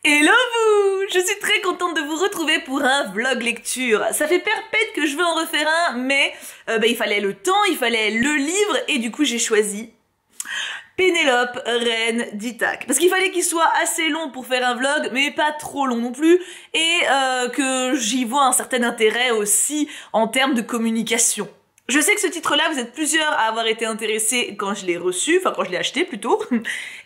Hello vous! Je suis très contente de vous retrouver pour un vlog lecture. Ça fait perpète que je veux en refaire un, mais il fallait le temps, il fallait le livre, et du coup j'ai choisi Pénélope, reine d'Ithaque. Parce qu'il fallait qu'il soit assez long pour faire un vlog, mais pas trop long non plus, et que j'y vois un certain intérêt aussi en termes de communication. Je sais que ce titre-là, vous êtes plusieurs à avoir été intéressés quand je l'ai reçu, enfin quand je l'ai acheté plutôt.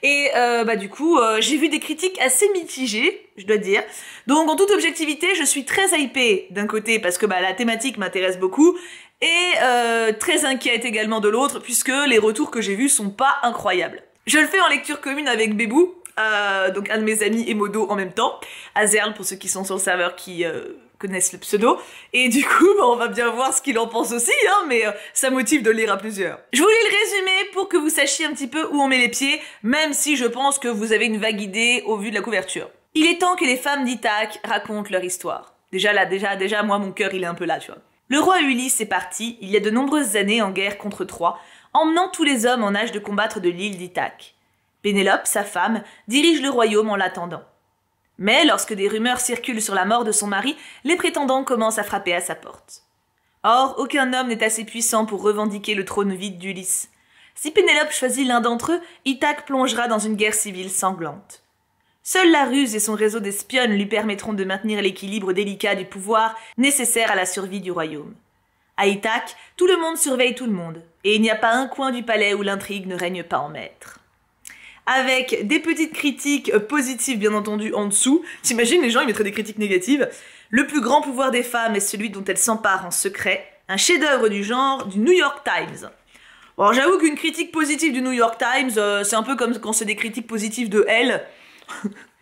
Et du coup, j'ai vu des critiques assez mitigées, je dois dire. Donc en toute objectivité, je suis très hypée d'un côté parce que la thématique m'intéresse beaucoup, et très inquiète également de l'autre, puisque les retours que j'ai vus sont pas incroyables. Je le fais en lecture commune avec Bébou, donc un de mes amis et modo en même temps, Azerl pour ceux qui sont sur le serveur qui connaissent le pseudo, et du coup on va bien voir ce qu'il en pense aussi, hein, mais ça motive de le lire à plusieurs. Je voulais le résumer pour que vous sachiez un petit peu où on met les pieds, même si je pense que vous avez une vague idée au vu de la couverture. Il est temps que les femmes d'Ithaque racontent leur histoire. Déjà moi mon cœur il est un peu là, tu vois. Le roi Ulysse est parti, il y a de nombreuses années, en guerre contre Troie, emmenant tous les hommes en âge de combattre de l'île d'Ithaque. Pénélope, sa femme, dirige le royaume en l'attendant. Mais lorsque des rumeurs circulent sur la mort de son mari, les prétendants commencent à frapper à sa porte. Or, aucun homme n'est assez puissant pour revendiquer le trône vide d'Ulysse. Si Pénélope choisit l'un d'entre eux, Ithaque plongera dans une guerre civile sanglante. Seule la ruse et son réseau d'espionnes lui permettront de maintenir l'équilibre délicat du pouvoir nécessaire à la survie du royaume. À Ithaque, tout le monde surveille tout le monde, et il n'y a pas un coin du palais où l'intrigue ne règne pas en maître. Avec des petites critiques positives bien entendu en dessous. T'imagines, les gens ils mettraient des critiques négatives. Le plus grand pouvoir des femmes est celui dont elles s'emparent en secret. Un chef-d'œuvre du genre du New York Times. Bon, j'avoue qu'une critique positive du New York Times, c'est un peu comme quand c'est des critiques positives de Elle.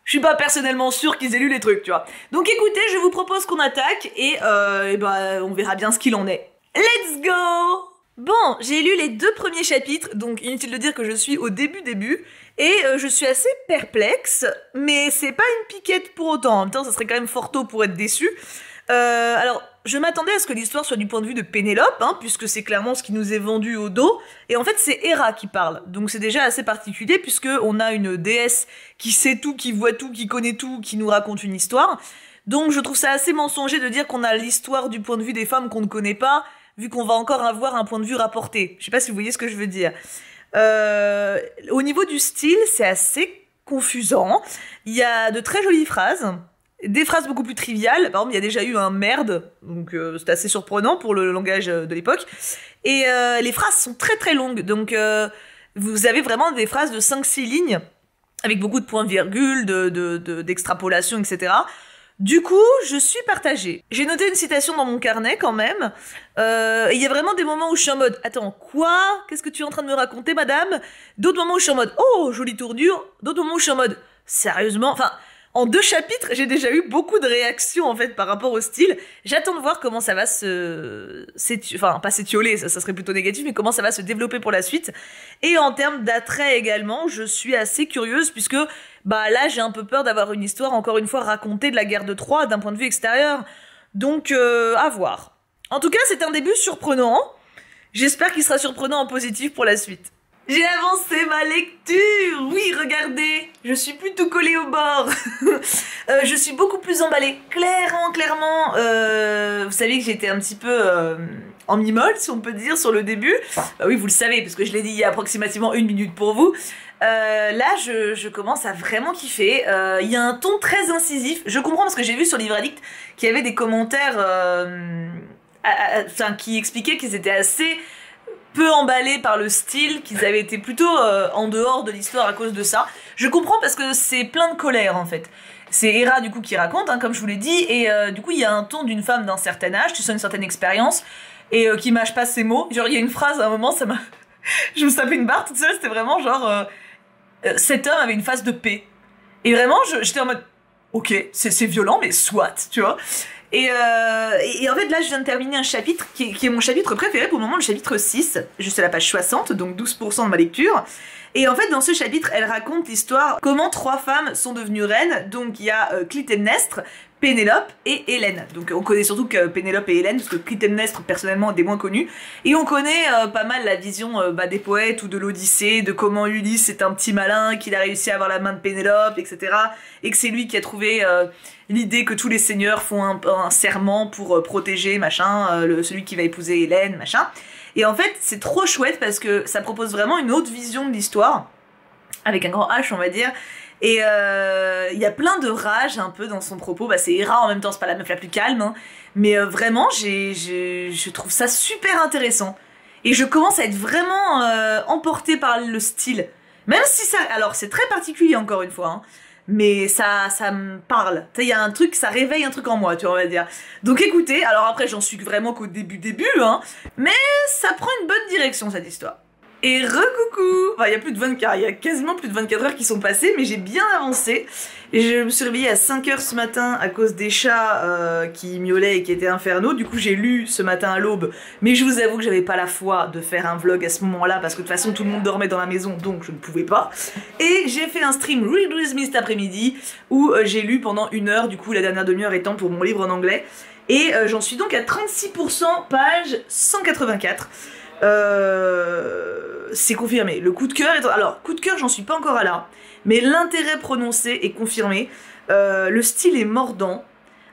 Je suis pas personnellement sûre qu'ils aient lu les trucs, tu vois. Donc écoutez, je vous propose qu'on attaque et on verra bien ce qu'il en est. Let's go! Bon, j'ai lu les 2 premiers chapitres, donc inutile de dire que je suis au début, et je suis assez perplexe, mais c'est pas une piquette pour autant. En même temps, ça serait quand même fort tôt pour être déçu. Alors, je m'attendais à ce que l'histoire soit du point de vue de Pénélope, hein, puisque c'est clairement ce qui nous est vendu au dos, et en fait c'est Héra qui parle, donc c'est déjà assez particulier, puisque on a une déesse qui sait tout, qui voit tout, qui connaît tout, qui nous raconte une histoire. Donc je trouve ça assez mensonger de dire qu'on a l'histoire du point de vue des femmes qu'on ne connaît pas, vu qu'on va encore avoir un point de vue rapporté. Je sais pas si vous voyez ce que je veux dire. Au niveau du style, c'est assez confusant. Il y a de très jolies phrases, des phrases beaucoup plus triviales. Par exemple, il y a déjà eu un merde, donc c'est assez surprenant pour le langage de l'époque. Et les phrases sont très très longues, donc vous avez vraiment des phrases de 5-6 lignes, avec beaucoup de points-virgules, d'extrapolation, etc. Du coup, je suis partagée. J'ai noté une citation dans mon carnet quand même. Il y a vraiment des moments où je suis en mode « Attends, quoi? Qu'est-ce que tu es en train de me raconter, madame ?» D'autres moments où je suis en mode « Oh, jolie tournure !» D'autres moments où je suis en mode « Sérieusement ?» Enfin, en 2 chapitres, j'ai déjà eu beaucoup de réactions en fait par rapport au style. J'attends de voir comment ça va enfin, pas s'étioler, ça serait plutôt négatif, mais comment ça va se développer pour la suite. Et en termes d'attrait également, je suis assez curieuse puisque là j'ai un peu peur d'avoir une histoire encore une fois racontée de la guerre de Troie d'un point de vue extérieur. Donc à voir. En tout cas, c'est un début surprenant. J'espère qu'il sera surprenant en positif pour la suite. J'ai avancé ma lecture. Oui, regardez, je suis plus tout collée au bord. Je suis beaucoup plus emballée. Clairement. Vous savez que j'étais un petit peu en mi-molle, si on peut dire, sur le début. Oui, vous le savez, parce que je l'ai dit il y a approximativement 1 minute pour vous. Là, je commence à vraiment kiffer. Il y a un ton très incisif. Je comprends parce que j'ai vu sur Livre Addict qu'il y avait des commentaires qui expliquaient qu'ils étaient assez peu emballés par le style, qu'ils avaient été plutôt en dehors de l'histoire à cause de ça. Je comprends parce que c'est plein de colère en fait. C'est Héra du coup qui raconte, hein, comme je vous l'ai dit, et du coup il y a un ton d'une femme d'un certain âge, tu sens une certaine expérience, et qui mâche pas ses mots. Genre il y a une phrase à un moment, ça m'a... je me tapais une barre toute seule, c'était vraiment genre... cet homme avait une face de paix. Et vraiment, j'étais en mode... Ok, c'est violent, mais soit, tu vois. Et en fait, là, je viens de terminer un chapitre qui est mon chapitre préféré pour le moment, le chapitre 6, juste à la page 60, donc 12% de ma lecture. Et en fait, dans ce chapitre, elle raconte l'histoire comment 3 femmes sont devenues reines. Donc, il y a Clytemnestre, Pénélope et Hélène. Donc on connaît surtout que Pénélope et Hélène, parce que Clytemnestre personnellement est des moins connus. Et on connaît pas mal la vision des poètes ou de l'Odyssée, de comment Ulysse est un petit malin, qu'il a réussi à avoir la main de Pénélope, etc. Et que c'est lui qui a trouvé l'idée que tous les seigneurs font un serment pour protéger, machin, celui qui va épouser Hélène, machin. Et en fait, c'est trop chouette parce que ça propose vraiment une autre vision de l'histoire, avec un grand H, on va dire. Et il y a plein de rage un peu dans son propos. Bah, c'est Héra en même temps, c'est pas la meuf la plus calme, hein. Mais vraiment, je trouve ça super intéressant. Et je commence à être vraiment emportée par le style. Même si ça... Alors, c'est très particulier encore une fois, hein. Mais ça me parle. Tu sais, il y a un truc, ça réveille un truc en moi, tu vois, on va dire. Donc écoutez, alors après, j'en suis vraiment qu'au début, hein. Mais ça prend une bonne direction, cette histoire. Et recoucou. Enfin, il y a quasiment plus de 24 heures qui sont passées, mais j'ai bien avancé. Et je me suis réveillée à 5 heures ce matin à cause des chats qui miaulaient et qui étaient infernaux. Du coup, j'ai lu ce matin à l'aube, mais je vous avoue que j'avais pas la foi de faire un vlog à ce moment-là, parce que de toute façon, tout le monde dormait dans la maison, donc je ne pouvais pas. Et j'ai fait un stream Read With Me cet après-midi, où j'ai lu pendant 1 heure, du coup, la dernière demi-heure étant pour mon livre en anglais. Et j'en suis donc à 36%, page 184. C'est confirmé. Le coup de cœur est... Alors, coup de cœur, j'en suis pas encore à là. Mais l'intérêt prononcé est confirmé. Le style est mordant,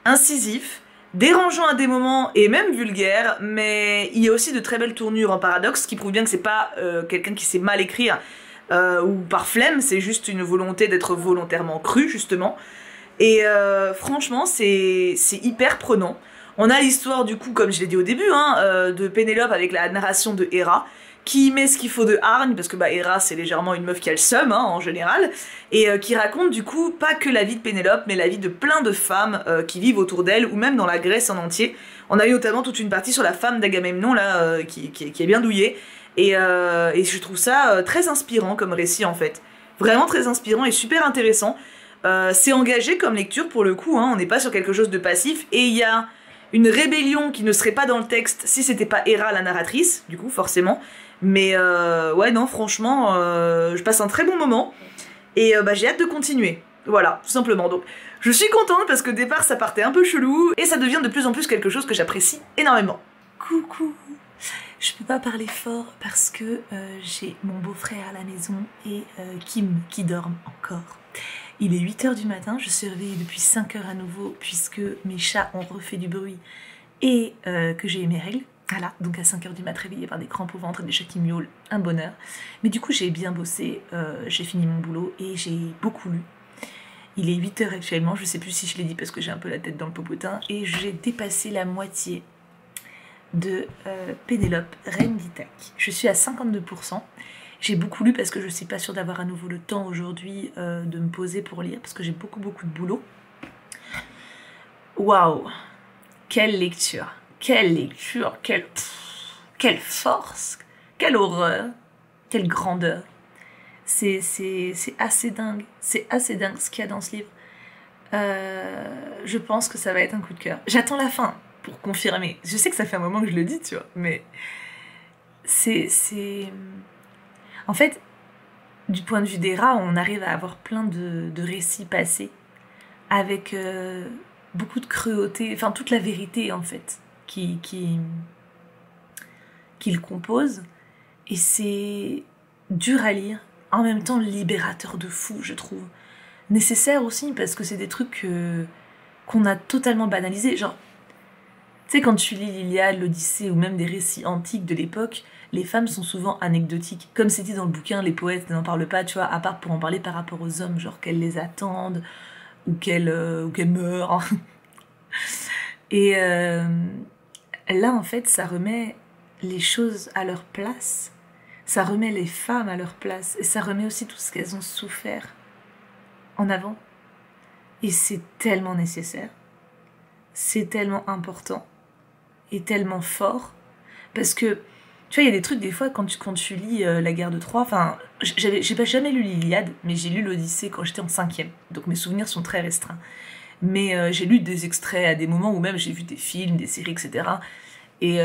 incisif, dérangeant à des moments et même vulgaire. Mais il y a aussi de très belles tournures en paradoxe, qui prouve bien que c'est pas quelqu'un qui sait mal écrire ou par flemme. C'est juste une volonté d'être volontairement cru, justement. Et franchement, c'est hyper prenant. On a l'histoire du coup, comme je l'ai dit au début, hein, de Pénélope avec la narration de Héra, qui met ce qu'il faut de hargne, parce que bah, Héra c'est légèrement une meuf qui a le seum, hein, en général, et qui raconte du coup pas que la vie de Pénélope, mais la vie de plein de femmes qui vivent autour d'elle, ou même dans la Grèce en entier. On a eu notamment toute une partie sur la femme d'Agamemnon, là, qui est bien douillée, et je trouve ça très inspirant comme récit en fait. Vraiment très inspirant et super intéressant. C'est engagé comme lecture pour le coup, hein, on n'est pas sur quelque chose de passif, et il y a une rébellion qui ne serait pas dans le texte si c'était pas Héra la narratrice, du coup forcément. Mais ouais non franchement je passe un très bon moment et bah, j'ai hâte de continuer. Voilà, tout simplement. Donc je suis contente parce que au départ ça partait un peu chelou et ça devient de plus en plus quelque chose que j'apprécie énormément. Coucou. Je peux pas parler fort parce que j'ai mon beau-frère à la maison et Kim qui dorment encore. Il est 8 h du matin, je suis réveillée depuis 5 h à nouveau puisque mes chats ont refait du bruit et que j'ai eu mes règles. Voilà, donc à 5 h du mat réveillée par des crampes au ventre et des chats qui miaulent, un bonheur. Mais du coup j'ai bien bossé, j'ai fini mon boulot et j'ai beaucoup lu. Il est 8 h actuellement, je sais plus si je l'ai dit parce que j'ai un peu la tête dans le popotin, et j'ai dépassé la moitié de Pénélope, reine d'Ithaque. Je suis à 52%. J'ai beaucoup lu parce que je suis pas sûre d'avoir à nouveau le temps aujourd'hui de me poser pour lire, parce que j'ai beaucoup de boulot. Waouh! Quelle lecture! Quelle lecture! Quelle force! Quelle horreur! Quelle grandeur! C'est assez dingue. C'est assez dingue ce qu'il y a dans ce livre. Je pense que ça va être un coup de cœur. J'attends la fin pour confirmer. Je sais que ça fait un moment que je le dis, tu vois, mais c'est... En fait, du point de vue d'Héra, on arrive à avoir plein de récits passés avec beaucoup de cruauté, enfin toute la vérité en fait, qu'il compose. Et c'est dur à lire, en même temps libérateur de fou, je trouve. Nécessaire aussi, parce que c'est des trucs qu'on a totalement banalisés. Genre, tu sais, quand tu lis l'Iliade, l'Odyssée, ou même des récits antiques de l'époque, les femmes sont souvent anecdotiques. Comme c'est dit dans le bouquin, les poètes n'en parlent pas, tu vois, à part pour en parler par rapport aux hommes, genre qu'elles les attendent, ou qu'elles meurent. Et là, en fait, ça remet les choses à leur place, ça remet les femmes à leur place, et ça remet aussi tout ce qu'elles ont souffert en avant. Et c'est tellement nécessaire, c'est tellement important, et tellement fort, parce que tu vois, il y a des trucs, des fois, quand tu lis la guerre de Troie, enfin, j'ai pas jamais lu l'Iliade, mais j'ai lu l'Odyssée quand j'étais en 5e, donc mes souvenirs sont très restreints. Mais j'ai lu des extraits à des moments où même j'ai vu des films, des séries, etc. Et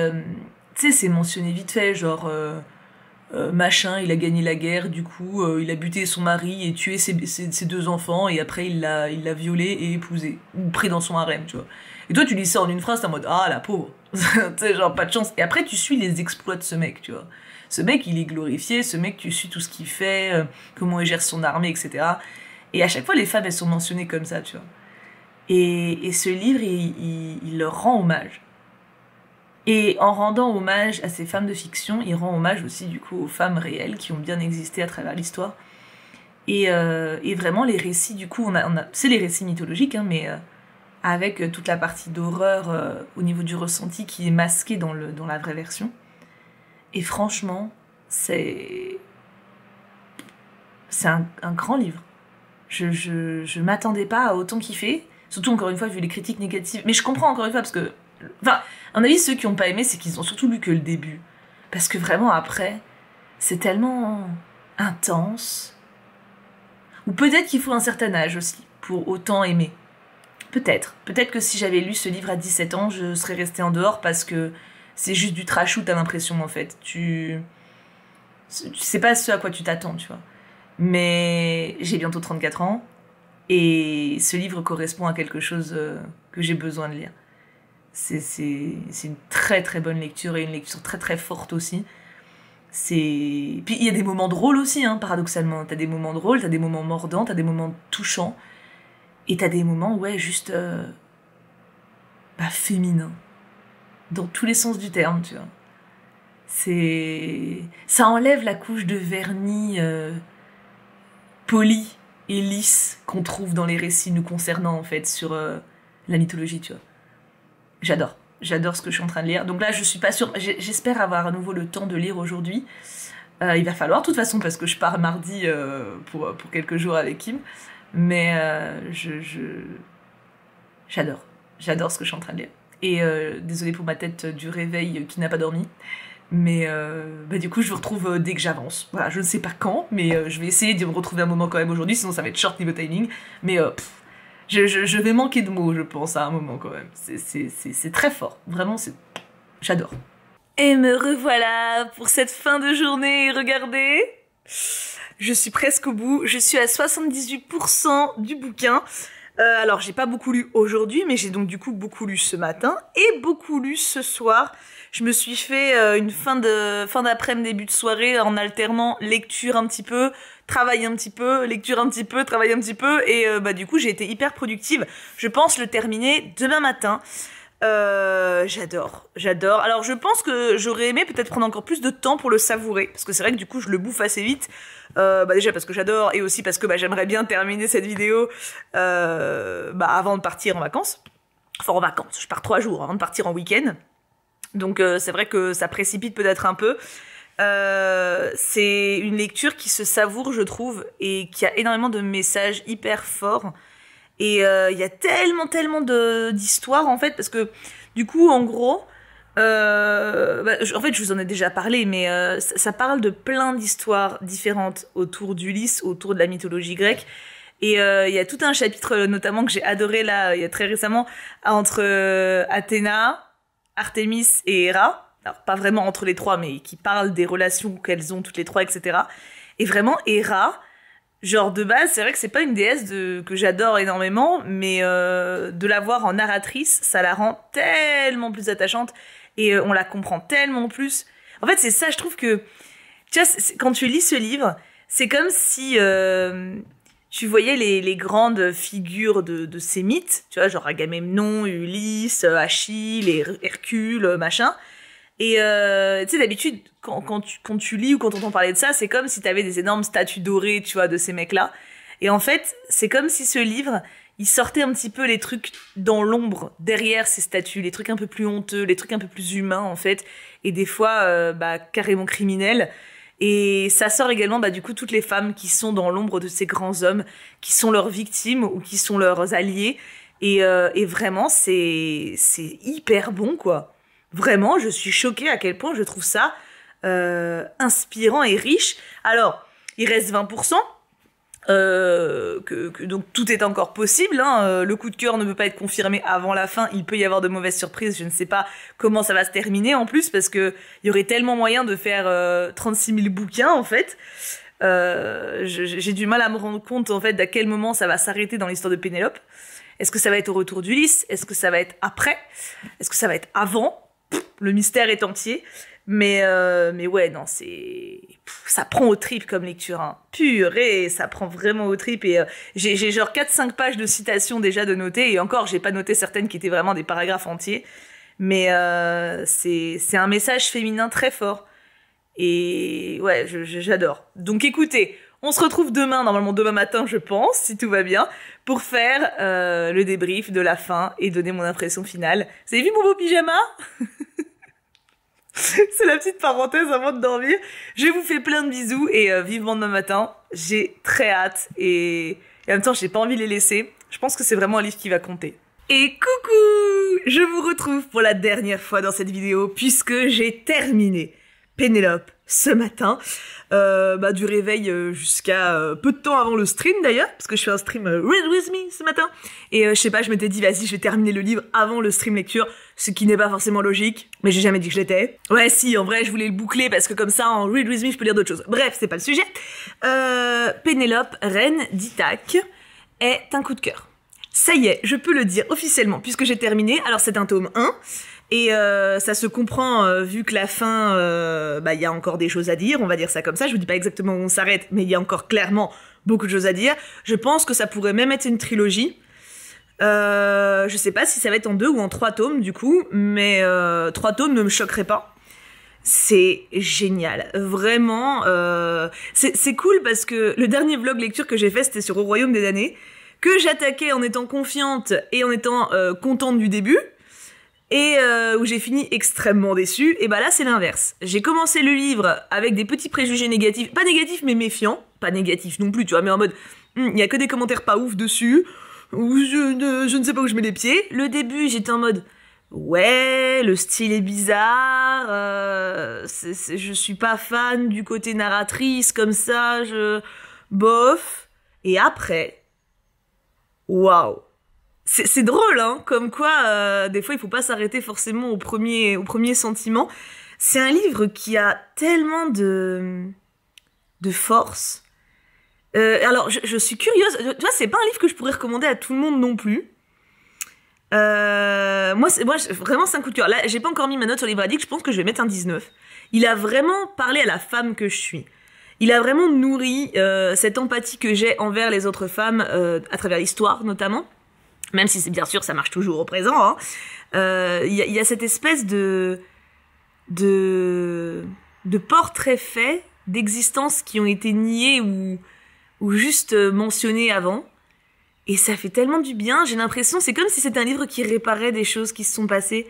tu sais, c'est mentionné vite fait, genre, machin, il a gagné la guerre, du coup, il a buté son mari et tué ses 2 enfants, et après il l'a violé et épousé, ou pris dans son harem, tu vois. Et toi, tu lis ça en une phrase, t'es en mode, ah, la pauvre, tu sais, genre, pas de chance. Et après, tu suis les exploits de ce mec, tu vois. Ce mec, il est glorifié, ce mec, tu suis tout ce qu'il fait, comment il gère son armée, etc. Et à chaque fois, les femmes, elles sont mentionnées comme ça, tu vois. Et ce livre, il leur rend hommage. Et en rendant hommage à ces femmes de fiction, il rend hommage aussi du coup aux femmes réelles qui ont bien existé à travers l'histoire. Et vraiment les récits, du coup, c'est les récits mythologiques, hein, mais avec toute la partie d'horreur au niveau du ressenti qui est masquée dans la vraie version. Et franchement, c'est un grand livre. Je m'attendais pas à autant kiffer, surtout encore une fois vu les critiques négatives. Mais je comprends encore une fois parce que, enfin, à mon avis, ceux qui ont pas aimé, c'est qu'ils ont surtout lu que le début. Parce que vraiment, après, c'est tellement intense. Ou peut-être qu'il faut un certain âge aussi, pour autant aimer. Peut-être. Peut-être que si j'avais lu ce livre à 17 ans, je serais restée en dehors parce que c'est juste du trashou, t'as l'impression, en fait. Tu sais pas ce à quoi tu t'attends, tu vois. Mais j'ai bientôt 34 ans, et ce livre correspond à quelque chose que j'ai besoin de lire. C'est une très très bonne lecture, et une lecture très très forte aussi. Puis il y a des moments drôles aussi, hein, paradoxalement. T'as des moments drôles, t'as des moments mordants, t'as des moments touchants, et t'as des moments, ouais, juste féminins. Dans tous les sens du terme, tu vois. Ça enlève la couche de vernis poli et lisse qu'on trouve dans les récits nous concernant, en fait, sur la mythologie, tu vois. J'adore ce que je suis en train de lire. Donc là, je suis pas sûre, j'espère avoir à nouveau le temps de lire aujourd'hui. Il va falloir, de toute façon, parce que je pars mardi pour quelques jours avec Kim. Mais j'adore ce que je suis en train de lire. Et désolée pour ma tête du réveil qui n'a pas dormi. Mais du coup, je vous retrouve dès que j'avance. Voilà, je ne sais pas quand, mais je vais essayer de me retrouver un moment quand même aujourd'hui, sinon ça va être short niveau timing. Mais je vais manquer de mots, je pense, à un moment quand même. C'est très fort. Vraiment, j'adore. Et me revoilà pour cette fin de journée. Regardez, je suis presque au bout. Je suis à 78% du bouquin. Alors, j'ai pas beaucoup lu aujourd'hui, mais j'ai donc du coup beaucoup lu ce matin et beaucoup lu ce soir. Je me suis fait une fin d'après-midi, début de soirée en alternant lecture un petit peu, travail un petit peu, lecture un petit peu, travail un petit peu, et du coup j'ai été hyper productive. Je pense le terminer demain matin. J'adore. Alors je pense que j'aurais aimé peut-être prendre encore plus de temps pour le savourer, parce que c'est vrai que du coup je le bouffe assez vite. Déjà parce que j'adore, et aussi parce que j'aimerais bien terminer cette vidéo avant de partir en vacances. Enfin en vacances, je pars 3 jours avant de partir en week-end. Donc c'est vrai que ça précipite peut-être un peu. C'est une lecture qui se savoure, je trouve, et qui a énormément de messages hyper forts. Et il y a tellement d'histoires, en fait, parce que du coup, en gros, en fait, je vous en ai déjà parlé, mais ça parle de plein d'histoires différentes autour d'Ulysse, autour de la mythologie grecque. Et il y a tout un chapitre, notamment, que j'ai adoré, là, il y a très récemment, entre Athéna, Artémis et Héra. Alors, pas vraiment entre les trois, mais qui parle des relations qu'elles ont toutes les trois, etc. Et vraiment, Héra, genre de base, c'est vrai que c'est pas une déesse que j'adore énormément, mais de la voir en narratrice, ça la rend tellement plus attachante, et on la comprend tellement plus. En fait, c'est ça, je trouve que, tu vois, quand tu lis ce livre, c'est comme si tu voyais les grandes figures de ces mythes, tu vois, genre Agamemnon, Ulysse, Achille, Hercule, machin. Et tu sais, d'habitude, quand tu lis ou quand on entend parler de ça, c'est comme si t'avais des énormes statues dorées, tu vois, de ces mecs-là. Et en fait, c'est comme si ce livre, il sortait un petit peu les trucs dans l'ombre, derrière ces statues, les trucs un peu plus honteux, les trucs un peu plus humains, en fait, et des fois, carrément criminels. Et ça sort également, du coup, toutes les femmes qui sont dans l'ombre de ces grands hommes, qui sont leurs victimes ou qui sont leurs alliés. Et vraiment, c'est hyper bon, quoi. Vraiment, je suis choquée à quel point je trouve ça inspirant et riche. Alors, il reste 20%. Donc tout est encore possible, hein. Le coup de cœur ne peut pas être confirmé avant la fin, il peut y avoir de mauvaises surprises, je ne sais pas comment ça va se terminer en plus, parce que il y aurait tellement moyen de faire 36 000 bouquins en fait. J'ai du mal à me rendre compte en fait d'à quel moment ça va s'arrêter dans l'histoire de Pénélope. Est-ce que ça va être au retour d'Ulysse? Est-ce que ça va être après? Est-ce que ça va être avant? Le mystère est entier. Mais ouais, non, ça prend aux tripes comme lecture, hein. Purée, ça prend vraiment aux tripes. Et j'ai genre 4-5 pages de citations déjà de noter. Et encore, j'ai pas noté certaines qui étaient vraiment des paragraphes entiers. Mais c'est un message féminin très fort. Et ouais, j'adore. Donc écoutez, on se retrouve demain, normalement demain matin, je pense, si tout va bien, pour faire le débrief de la fin et donner mon impression finale. Vous avez vu mon beau pyjama? C'est la petite parenthèse avant de dormir. Je vous fais plein de bisous et vivement demain matin. J'ai très hâte et en même temps, j'ai pas envie de les laisser. Je pense que c'est vraiment un livre qui va compter. Et coucou! Je vous retrouve pour la dernière fois dans cette vidéo puisque j'ai terminé Pénélope ce matin. Du réveil jusqu'à peu de temps avant le stream d'ailleurs, parce que je fais un stream Read With Me ce matin. Et je sais pas, je m'étais dit vas-y, je vais terminer le livre avant le stream lecture, ce qui n'est pas forcément logique, mais j'ai jamais dit que je l'étais. Ouais si, en vrai je voulais le boucler parce que comme ça en Read With Me je peux lire d'autres choses. Bref, c'est pas le sujet. Pénélope, reine d'Ithaque, est un coup de cœur. Ça y est, je peux le dire officiellement puisque j'ai terminé. Alors c'est un tome 1. Et ça se comprend vu que la fin, il y a encore des choses à dire, on va dire ça comme ça. Je vous dis pas exactement où on s'arrête, mais il y a encore clairement beaucoup de choses à dire. Je pense que ça pourrait même être une trilogie. Je sais pas si ça va être en 2 ou en 3 tomes du coup, mais 3 tomes ne me choquerait pas. C'est génial, vraiment. C'est cool parce que le dernier vlog lecture que j'ai fait, c'était sur Au Royaume des damnés, que j'attaquais en étant confiante et en étant contente du début. Et où j'ai fini extrêmement déçue, et bah là c'est l'inverse. J'ai commencé le livre avec des petits préjugés négatifs, pas négatifs mais méfiants, pas négatifs non plus tu vois, mais en mode, il y a que des commentaires pas ouf dessus, ou je ne sais pas où je mets les pieds. Le début j'étais en mode, ouais, le style est bizarre, je suis pas fan du côté narratrice comme ça, bof. Et après, waouh! C'est drôle, hein, comme quoi, des fois, il faut pas s'arrêter forcément au premier sentiment. C'est un livre qui a tellement de force. Alors, je suis curieuse. Tu vois, c'est pas un livre que je pourrais recommander à tout le monde non plus. Moi, vraiment, c'est un coup de cœur. Là, j'ai pas encore mis ma note sur Livre Addict, je pense que je vais mettre un 19. Il a vraiment parlé à la femme que je suis. Il a vraiment nourri cette empathie que j'ai envers les autres femmes, à travers l'histoire, notamment. Même si c'est bien sûr, ça marche toujours au présent, hein. Y a cette espèce de portraits faits d'existences qui ont été niées ou juste mentionnées avant. Et ça fait tellement du bien, j'ai l'impression, c'est comme si c'était un livre qui réparait des choses qui se sont passées.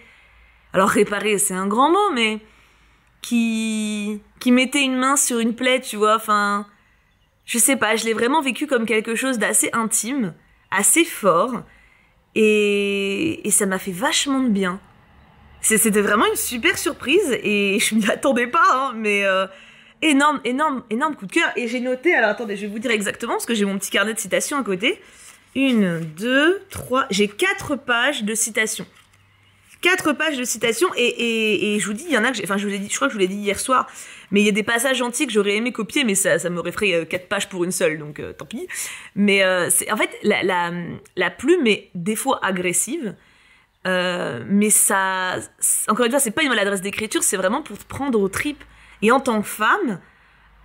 Alors réparer, c'est un grand mot, mais qui mettait une main sur une plaie, tu vois, enfin, je sais pas, je l'ai vraiment vécu comme quelque chose d'assez intime, assez fort. Et ça m'a fait vachement de bien. C'était vraiment une super surprise et je m'y attendais pas, hein, mais énorme coup de cœur. Et j'ai noté, alors attendez, je vais vous dire exactement parce que j'ai mon petit carnet de citations à côté. 1, 2, 3, j'ai 4 pages de citations. 4 pages de citations et je vous dis, il y en a que je crois que je vous l'ai dit hier soir, mais il y a des passages entiers que j'aurais aimé copier, mais ça m'aurait fait 4 pages pour une seule, donc tant pis. Mais c'est en fait la plume est des fois agressive, mais ça, encore une fois, c'est pas une maladresse d'écriture, c'est vraiment pour te prendre aux tripes. Et en tant que femme,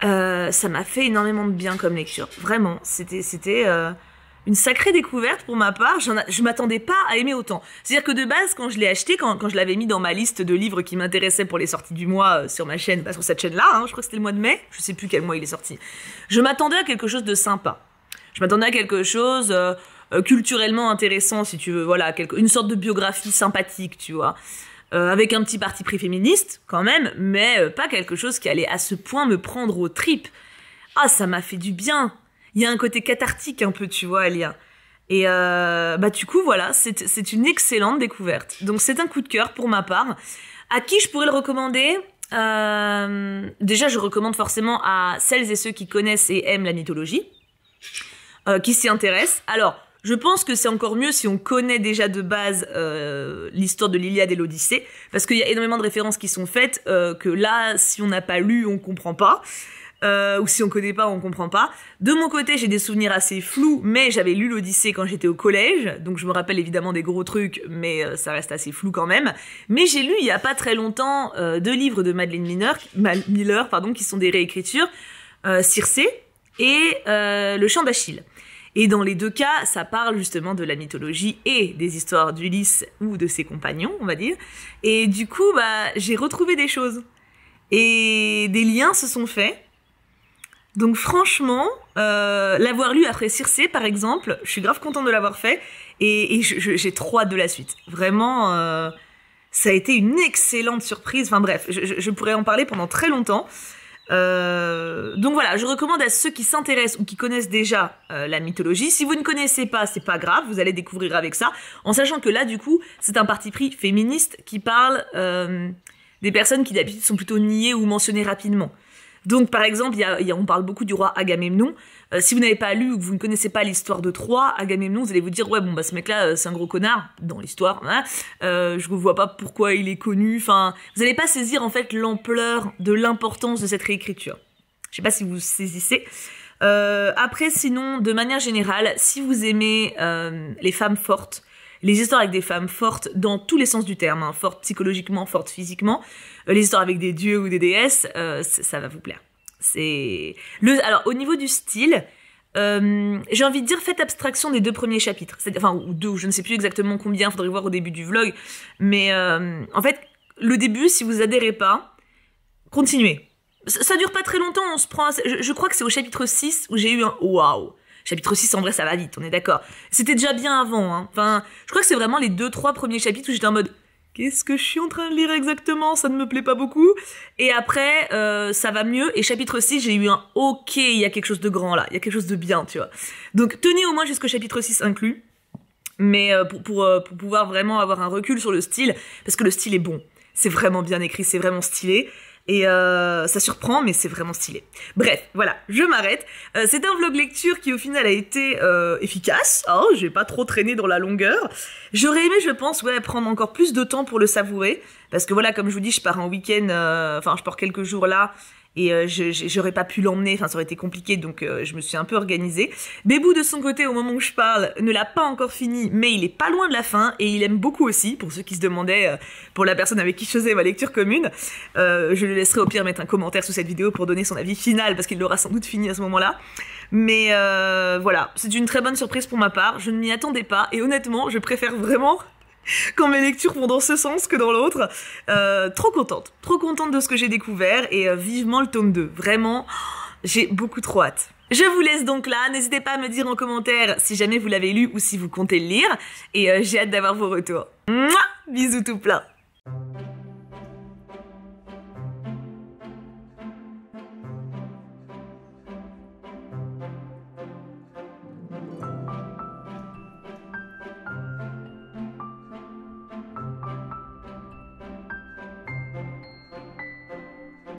ça m'a fait énormément de bien comme lecture. Vraiment, c'était une sacrée découverte pour ma part. Je m'attendais pas à aimer autant. C'est-à-dire que de base, quand je l'ai acheté, quand je l'avais mis dans ma liste de livres qui m'intéressaient pour les sorties du mois sur ma chaîne, sur cette chaîne-là, hein, je crois que c'était le mois de mai, je sais plus quel mois il est sorti, je m'attendais à quelque chose de sympa. Je m'attendais à quelque chose culturellement intéressant, si tu veux, voilà, une sorte de biographie sympathique, tu vois, avec un petit parti pris féministe, quand même, mais pas quelque chose qui allait à ce point me prendre aux tripes. Ah, ça m'a fait du bien. Il y a un côté cathartique un peu, tu vois, à lire. Et du coup, voilà, c'est une excellente découverte. Donc c'est un coup de cœur pour ma part. À qui je pourrais le recommander ? Déjà, je recommande forcément à celles et ceux qui connaissent et aiment la mythologie. qui s'y intéressent. Alors, je pense que c'est encore mieux si on connaît déjà de base l'histoire de l'Iliade et l'Odyssée, parce qu'il y a énormément de références qui sont faites, que là, si on n'a pas lu, on comprend pas. Ou si on connaît pas, on comprend pas. De mon côté, j'ai des souvenirs assez flous, mais j'avais lu l'Odyssée quand j'étais au collège, donc je me rappelle évidemment des gros trucs, mais ça reste assez flou quand même. Mais j'ai lu il y a pas très longtemps 2 livres de Madeline Miller, qui sont des réécritures, Circé et Le Chant d'Achille. Et dans les 2 cas, ça parle justement de la mythologie et des histoires d'Ulysse ou de ses compagnons, on va dire. Et du coup, j'ai retrouvé des choses. Et des liens se sont faits. Donc franchement, l'avoir lu après Circé, par exemple, je suis grave contente de l'avoir fait. Et j'ai trop hâte de la suite. Vraiment, ça a été une excellente surprise. Enfin bref, je pourrais en parler pendant très longtemps. Donc voilà, je recommande à ceux qui s'intéressent ou qui connaissent déjà la mythologie. Si vous ne connaissez pas, c'est pas grave, vous allez découvrir avec ça, en sachant que là, du coup, c'est un parti pris féministe qui parle des personnes qui d'habitude sont plutôt niées ou mentionnées rapidement. Donc par exemple, on parle beaucoup du roi Agamemnon. Si vous n'avez pas lu ou que vous ne connaissez pas l'histoire de Troie, Agamemnon, vous allez vous dire ouais bon ce mec-là c'est un gros connard dans l'histoire. Hein, je ne vois pas pourquoi il est connu. Enfin, vous n'allez pas saisir en fait l'ampleur de l'importance de cette réécriture. Je sais pas si vous saisissez. Après sinon, de manière générale, si vous aimez les femmes fortes, les histoires avec des femmes fortes dans tous les sens du terme, hein, fortes psychologiquement, fortes physiquement, les histoires avec des dieux ou des déesses, ça va vous plaire. Alors au niveau du style, j'ai envie de dire faites abstraction des 2 premiers chapitres, ou 2, je ne sais plus exactement combien, faudrait voir au début du vlog, mais en fait le début, si vous adhérez pas, continuez. Ça dure pas très longtemps, on se prend. Je crois que c'est au chapitre 6 où j'ai eu un waouh. Chapitre 6, en vrai, ça va vite, on est d'accord. C'était déjà bien avant, hein. Enfin, je crois que c'est vraiment les 2-3 premiers chapitres où j'étais en mode qu'est-ce que je suis en train de lire exactement, ça ne me plaît pas beaucoup. Et après, ça va mieux. Et chapitre 6, j'ai eu un ok, il y a quelque chose de grand là, il y a quelque chose de bien, tu vois. Donc tenez au moins jusqu'au chapitre 6 inclus. Mais pour pouvoir vraiment avoir un recul sur le style, parce que le style est bon. C'est vraiment bien écrit, c'est vraiment stylé. Et ça surprend, mais c'est vraiment stylé. Bref, voilà, je m'arrête. C'est un vlog lecture qui au final a été efficace. Oh, j'ai pas trop traîné dans la longueur. J'aurais aimé, je pense, prendre encore plus de temps pour le savourer. Parce que voilà, comme je vous dis, je pars en week-end, je pars quelques jours là. Et j'aurais pas pu l'emmener, ça aurait été compliqué, donc je me suis un peu organisée. Bébou, de son côté, au moment où je parle, ne l'a pas encore fini, mais il est pas loin de la fin, et il aime beaucoup aussi, pour ceux qui se demandaient, pour la personne avec qui je faisais ma lecture commune. Je le laisserai au pire mettre un commentaire sous cette vidéo pour donner son avis final, parce qu'il l'aura sans doute fini à ce moment-là. Mais voilà, c'est une très bonne surprise pour ma part, je ne m'y attendais pas, et honnêtement, je préfère vraiment quand mes lectures vont dans ce sens que dans l'autre. Trop contente de ce que j'ai découvert et vivement le tome 2. Vraiment, j'ai beaucoup trop hâte. Je vous laisse donc là, n'hésitez pas à me dire en commentaire si jamais vous l'avez lu ou si vous comptez le lire et j'ai hâte d'avoir vos retours. Mouah, bisous tout plein.